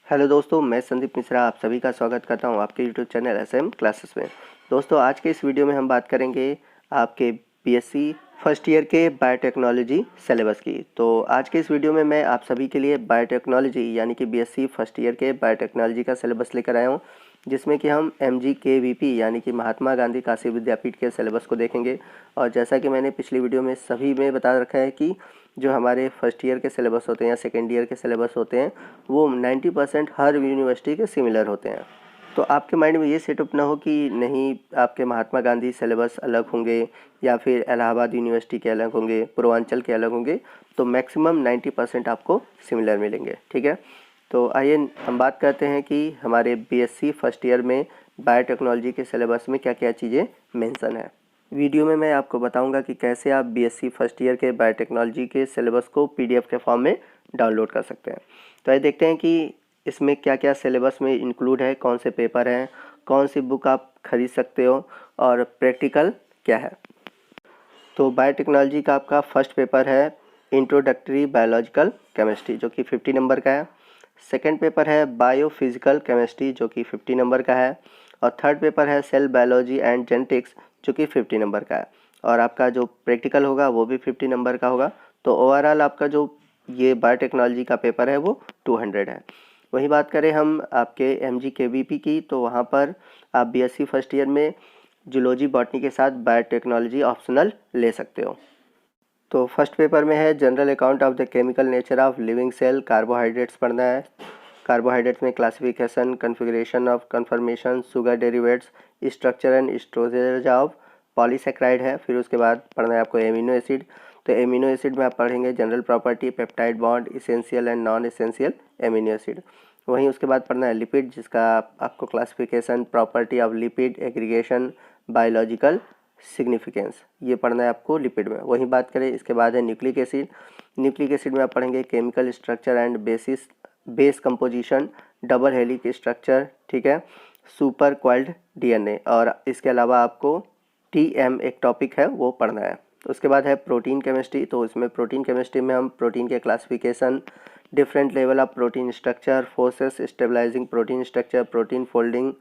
Hello दोस्तों, मैं संदीप मिश्रा आप सभी का स्वागत करता हूं आपके यूट्यूब चैनल एसएम क्लासेस में। दोस्तों, आज के इस वीडियो में हम बात करेंगे आपके बीएससी फर्स्ट ईयर के बायोटेक्नोलॉजी सिलेबस की। तो आज के इस वीडियो में मैं आप सभी के लिए बायोटेक्नोलॉजी यानी कि बीएससी फर्स्ट ईयर के बायोटेक्नोलॉजी का सिलेबस लेकर आया हूं, जिसमें कि हम MGKVP यानी कि महात्मा गांधी काशी विद्यापीठ के सिलेबस को देखेंगे। और जैसा कि मैंने पिछली वीडियो में सभी में बता रखा है कि जो हमारे फर्स्ट ईयर के सिलेबस होते हैं या सेकेंड ईयर के सिलेबस होते हैं वो 90% हर यूनिवर्सिटी के सिमिलर होते हैं। तो आपके माइंड में ये सेटअप ना हो कि नहीं आपके महात्मा गांधी सिलेबस अलग होंगे या फिर इलाहाबाद यूनिवर्सिटी के अलग होंगे, पूर्वांचल के अलग होंगे। तो मैक्सिमम 90% आपको सिमिलर मिलेंगे, ठीक है। तो आइए हम बात करते हैं कि हमारे बीएससी फर्स्ट ईयर में बायोटेक्नोलॉजी के सिलेबस में क्या क्या चीज़ें मेंशन है। वीडियो में मैं आपको बताऊंगा कि कैसे आप बीएससी फर्स्ट ईयर के बायोटेक्नोलॉजी के सिलेबस को पीडीएफ के फॉर्म में डाउनलोड कर सकते हैं। तो आइए देखते हैं कि इसमें क्या क्या सिलेबस में इंक्लूड है, कौन से पेपर हैं, कौन सी बुक आप खरीद सकते हो और प्रैक्टिकल क्या है। तो बायोटेक्नोलॉजी का आपका फर्स्ट पेपर है इंट्रोडक्टरी बायोलॉजिकल केमिस्ट्री जो कि 50 नंबर का है। सेकंड पेपर है बायोफिजिकल केमिस्ट्री जो कि 50 नंबर का है। और थर्ड पेपर है सेल बायोलॉजी एंड जेनेटिक्स जो कि 50 नंबर का है। और आपका जो प्रैक्टिकल होगा वो भी 50 नंबर का होगा। तो ओवरऑल आपका जो ये बायोटेक्नोलॉजी का पेपर है वो 200 है। वही बात करें हम आपके MGKVP की, तो वहाँ पर आप बीएससी फर्स्ट ईयर में जूलॉजी बॉटनी के साथ बायोटेक्नोलॉजी ऑप्शनल ले सकते हो। तो फर्स्ट पेपर में है general account of the chemical nature of living cell, carbohydrates पढ़ना है। कार्बोहाइड्रेट्स में classification, configuration of conformation, sugar derivatives, structure and storage of polysaccharide है। फिर उसके बाद पढ़ना है आपको एमिनो एसिड। तो एमिनो एसिड में आप पढ़ेंगे general property, peptide bond, essential and non essential amino acid. वहीं उसके बाद पढ़ना है लिपिड, जिसका आपको classification, property of lipid, aggregation, biological significance, ये पढ़ना है आपको लिपिड में। वहीं बात करें इसके बाद है न्यूक्लिक एसिड। न्यूक्लिक एसिड में आप पढ़ेंगे chemical structure and base composition, double हेलिक structure, ठीक है, सुपर क्वाइल्ड DNA। और इसके अलावा आपको TM एक टॉपिक है वो पढ़ना है। उसके बाद है प्रोटीन केमिस्ट्री। तो इसमें प्रोटीन केमिस्ट्री में हम प्रोटीन के classification, different level of protein structure, forces stabilising protein structure, protein folding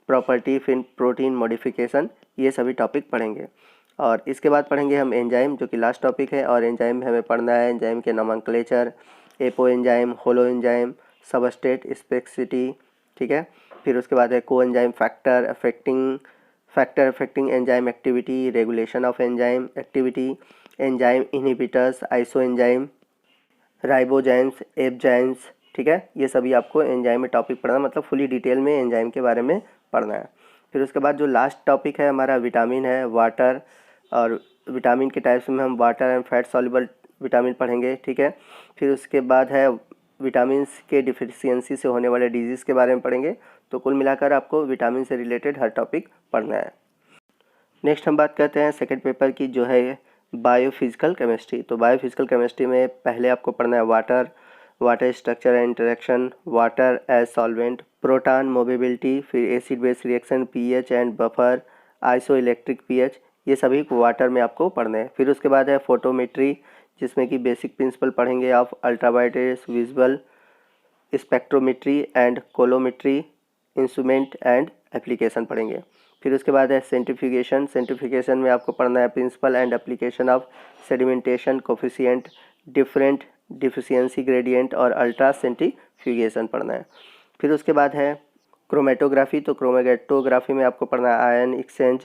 property, फिर प्रोटीन मॉडिफिकेशन, ये सभी टॉपिक पढ़ेंगे। और इसके बाद पढ़ेंगे हम एंजाइम जो कि लास्ट टॉपिक है। और एंजाइम में हमें पढ़ना है एंजाइम के nomenclature, apoenzyme, holoenzyme, substrate specificity, ठीक है। फिर उसके बाद है coenzyme factor affecting enzyme activity, regulation of enzyme activity, enzyme inhibitors, isoenzyme, ribozymes, abzymes, ठीक है। ये सभी आपको एंजाइम में टॉपिक पढ़ना, मतलब फुली डिटेल में एंजाइम के बारे में पढ़ना है। फिर उसके बाद जो लास्ट टॉपिक है हमारा विटामिन है, वाटर। और विटामिन के टाइप्स में हम water and fat soluble vitamin पढ़ेंगे, ठीक है। फिर उसके बाद है विटामिन के डिफिशियंसी से होने वाले डिजीज़ के बारे में पढ़ेंगे। तो कुल मिलाकर आपको विटामिन से रिलेटेड हर टॉपिक पढ़ना है। नेक्स्ट हम बात करते हैं सेकेंड पेपर की जो है बायोफिजिकल केमिस्ट्री। तो बायोफिजिकल केमिस्ट्री में पहले आपको पढ़ना है water structure and interaction, water as solvent, proton mobility, फिर acid base reaction, pH and buffer, isoelectric pH, ये सभी वाटर में आपको पढ़ने हैं। फिर उसके बाद है फोटोमेट्री, जिसमें कि बेसिक प्रिंसिपल पढ़ेंगे of ultraviolet visual spectrometry and colorimetry, instrument and application पढ़ेंगे। फिर उसके बाद है सेंट्रीफ्यूगेशन में आपको पढ़ना है principle and application of sedimentation coefficient, different deficiency gradient और अल्ट्रा सेंट्रीफ्यूगेशन पढ़ना है। फिर उसके बाद है क्रोमेटोग्राफी। तो क्रोमेटोग्राफी में आपको पढ़ना है ion exchange,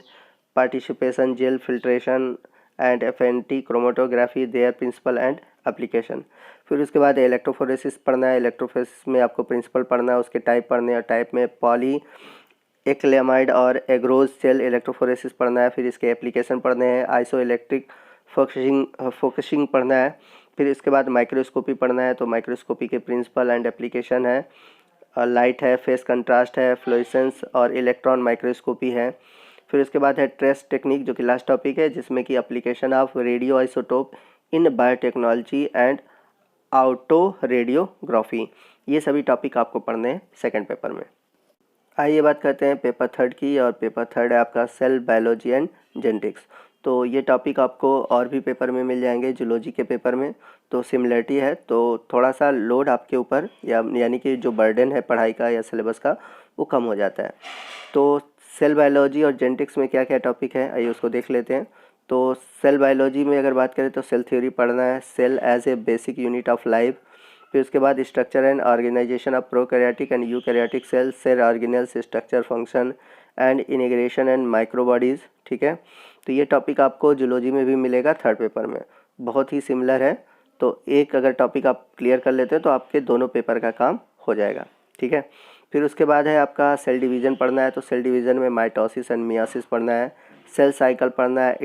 participation, gel filtration and affinity chromatography, their principle and application. फिर उसके बाद इलेक्ट्रोफोरेसिस पढ़ना है। इलेक्ट्रोफोरेसिस में आपको प्रिंसिपल पढ़ना है, उसके टाइप पढ़ने हैं। टाइप में पॉली एक्लेमाइड और एग्रोज सेल इलेक्ट्रोफोरेसिस पढ़ना है। फिर इसके एप्लीकेशन पढ़ने हैं। आइसो इलेक्ट्रिक फोकसिंग पढ़ना है। फिर इसके बाद माइक्रोस्कोपी पढ़ना है। तो माइक्रोस्कोपी के प्रिंसिपल एंड एप्लीकेशन है, लाइट है, फेस कंट्रास्ट है, फ्लोरेसेंस और इलेक्ट्रॉन माइक्रोस्कोपी है। फिर उसके बाद है ट्रेस टेक्निक जो कि लास्ट टॉपिक है, जिसमें कि application of radio isotope in biotechnology and auto radiography, ये सभी टॉपिक आपको पढ़ने हैं सेकेंड पेपर में। आइए बात करते हैं पेपर थर्ड की। और पेपर थर्ड है आपका सेल बायोलॉजी एंड जेनेटिक्स। तो ये टॉपिक आपको और भी पेपर में मिल जाएंगे जूलॉजी के पेपर में। तो सिमिलरिटी है, तो थोड़ा सा लोड आपके ऊपर यानी कि जो बर्डन है पढ़ाई का या सिलेबस का वो कम हो जाता है। तो सेल बायोलॉजी और जेनेटिक्स में क्या क्या टॉपिक है आइए उसको देख लेते हैं। तो सेल बायोलॉजी में अगर बात करें तो सेल थ्योरी पढ़ना है, cell as a basic unit of life. फिर उसके बाद structure and organisation of prokaryotic and eukaryotic cell, cell organelles, structure, function and integration and microbodies. ठीक है, तो ये टॉपिक आपको जूलॉजी में भी मिलेगा थर्ड पेपर में, बहुत ही सिमिलर है। तो एक अगर टॉपिक आप क्लियर कर लेते हैं तो आपके दोनों पेपर का काम हो जाएगा। ठीक है, फिर उसके बाद है आपका सेल डिवीज़न पढ़ना है। तो सेल डिवीज़न में माइटोसिस एंड मियासिस पढ़ना है, सेल साइकिल पढ़ना है,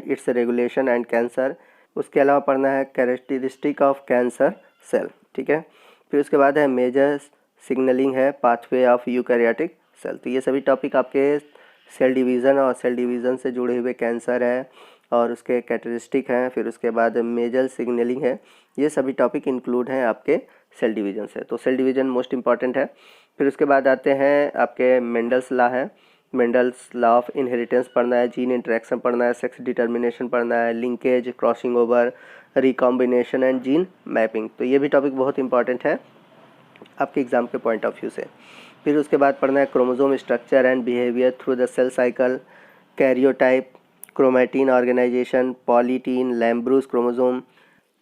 इट्स रेगुलेशन एंड कैंसर। उसके अलावा पढ़ना है कैरेक्टरिस्टिक ऑफ कैंसर सेल। ठीक है, फिर उसके बाद है मेजर सिग्नलिंग है, पाथवे ऑफ यूकैरियोटिक सेल। तो ये सभी टॉपिक आपके सेल डिवीज़न और सेल डिवीज़न से जुड़े हुए कैंसर है और उसके कैरेक्टरिस्टिक हैं। फिर उसके बाद मेजर सिग्नलिंग है, ये सभी टॉपिक इंक्लूड हैं आपके सेल डिवीज़न से। तो सेल डिवीज़न मोस्ट इंपॉर्टेंट है। फिर उसके बाद आते हैं आपके मेंडल्स लॉ है, मेंडल्स लॉ ऑफ इनहेरिटेंस पढ़ना है, जीन इंटरेक्शन पढ़ना है, सेक्स डिटर्मिनेशन पढ़ना है, linkage, crossing over, recombination and gene mapping. तो ये भी टॉपिक बहुत इंपॉर्टेंट है आपके एग्ज़ाम के पॉइंट ऑफ व्यू से। फिर उसके बाद पढ़ना है chromosome structure and behaviour through the cell cycle, karyotype, chromatin organisation, polytene, lampbrush chromosome,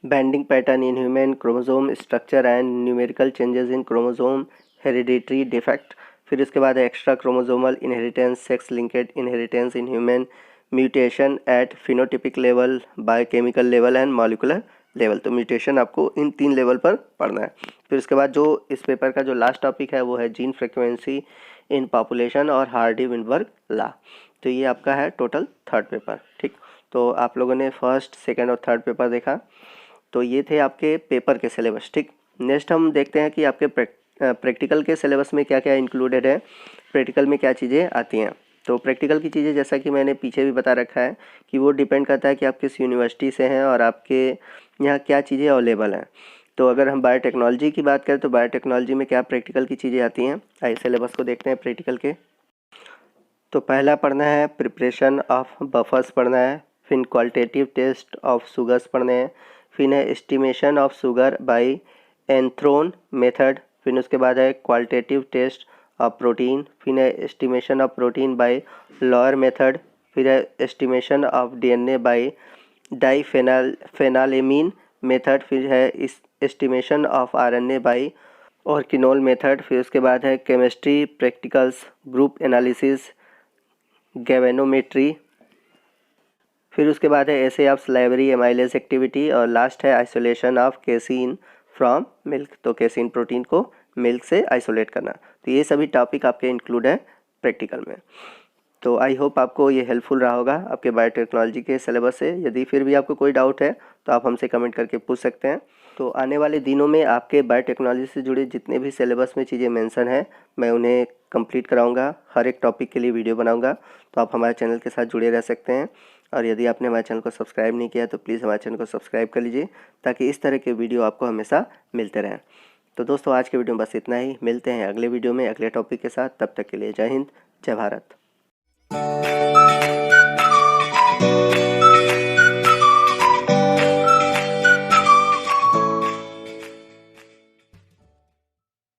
banding pattern in human, chromosome structure and numerical changes in chromosome, hereditary defect. फिर उसके बाद है extra chromosomal inheritance, sex linked inheritance in human, mutation at phenotypic level, biochemical level and molecular level. तो mutation आपको इन 3 level पर पढ़ना है। फिर उसके बाद जो इस पेपर का जो लास्ट टॉपिक है वो है जीन फ्रिक्वेंसी इन पॉपुलेशन और हार्डी-विनबर्ग लॉ। तो ये आपका है टोटल थर्ड पेपर। ठीक, तो आप लोगों ने फर्स्ट, सेकंड और थर्ड पेपर देखा, तो ये थे आपके पेपर के सिलेबस। ठीक, नेक्स्ट हम देखते हैं कि आपके प्रैक्टिकल के सिलेबस में क्या क्या इंक्लूडेड है, प्रैक्टिकल में क्या चीज़ें आती हैं। तो प्रैक्टिकल की चीज़ें जैसा कि मैंने पीछे भी बता रखा है कि वो डिपेंड करता है कि आप किस यूनिवर्सिटी से हैं और आपके यहाँ क्या चीज़ें अवेलेबल हैं। तो अगर हम बायोटेक्नोलॉजी की बात करें तो बायोटेक्नोलॉजी में क्या प्रैक्टिकल की चीज़ें आती हैं, आइए सिलेबस को देखते हैं प्रैक्टिकल के। तो पहला पढ़ना है प्रिपरेशन ऑफ बफर्स पढ़ना है, फिर क्वालिटेटिव टेस्ट ऑफ शुगर्स पढ़ने हैं, फिर है estimation of sugar by anthrone method, फिर उसके बाद है क्वालिटेटिव टेस्ट ऑफ प्रोटीन, फिर है estimation of protein by Lowry method, फिर है estimation of DNA by diphenylamine method, फिर है estimation of RNA by orcinol method, फिर उसके बाद है chemistry practicals, group analysis, galvanometry, फिर उसके बाद है assay of salivary amylase activity और लास्ट है isolation of casein from milk. तो केसीन प्रोटीन को मिल्क से आइसोलेट करना। तो ये सभी टॉपिक आपके इंक्लूड है प्रैक्टिकल में। तो आई होप आपको ये हेल्पफुल रहा होगा आपके बायोटेक्नोलॉजी के सिलेबस से। यदि फिर भी आपको कोई डाउट है तो आप हमसे कमेंट करके पूछ सकते हैं। तो आने वाले दिनों में आपके बायोटेक्नोलॉजी से जुड़े जितने भी सिलेबस में चीज़ें मेंशन है मैं उन्हें कंप्लीट कराऊंगा, हर एक टॉपिक के लिए वीडियो बनाऊंगा। तो आप हमारे चैनल के साथ जुड़े रह सकते हैं और यदि आपने हमारे चैनल को सब्सक्राइब नहीं किया तो प्लीज़ हमारे चैनल को सब्सक्राइब कर लीजिए ताकि इस तरह के वीडियो आपको हमेशा मिलते रहें। तो दोस्तों आज के वीडियो में बस इतना ही, मिलते हैं अगले वीडियो में अगले टॉपिक के साथ। तब तक के लिए जय हिंद, जय भारत।